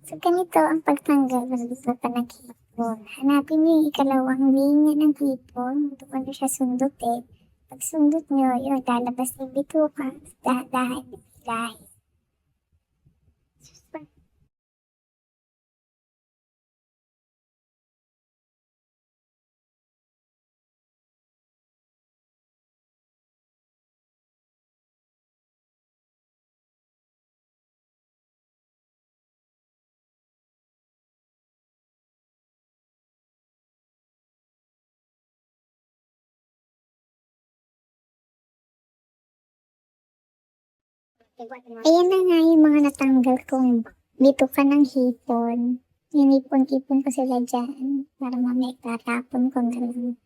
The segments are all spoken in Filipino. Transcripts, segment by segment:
So, ganito ang pagtanggal ng bituka ng hipon. Hanapin niyo yung ikalawang linya ng hipon. Doon niyo siya sundutin. Pag sundot niyo, yun, lalabas yung bituka. Dahan-dahan yung ilahin. Ayan na nga yung mga natanggal kong bituka ng hipon. Inipon-ipon ko sila dyan para mamaya tatapon ko na lang.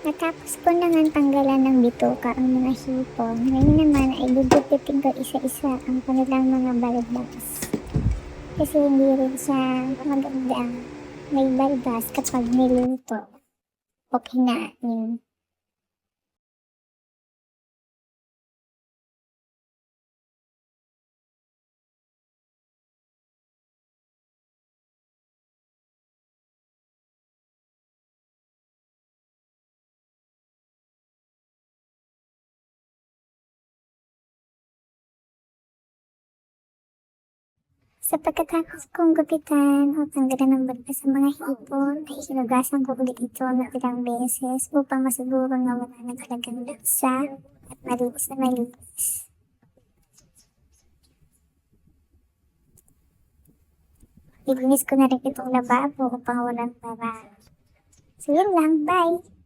Natapos ko na nga tanggalan ng bituka ang mga hipon. Ngayon naman ay gugupitin ko isa-isa ang kanilang mga balbas. Kasi hindi rin siya maganda may balbas kapag niluto o kinain. Sa pagkatapos kong gupitan o tanggalan ng balbas sa mga hipon, ay hinugasan ko ulit ito ng ilang beses upang masiguro na wala na talagang laksa at malinis na malinis. Ilinis ko na rin itong lababo upang walang tara. So yun lang, bye!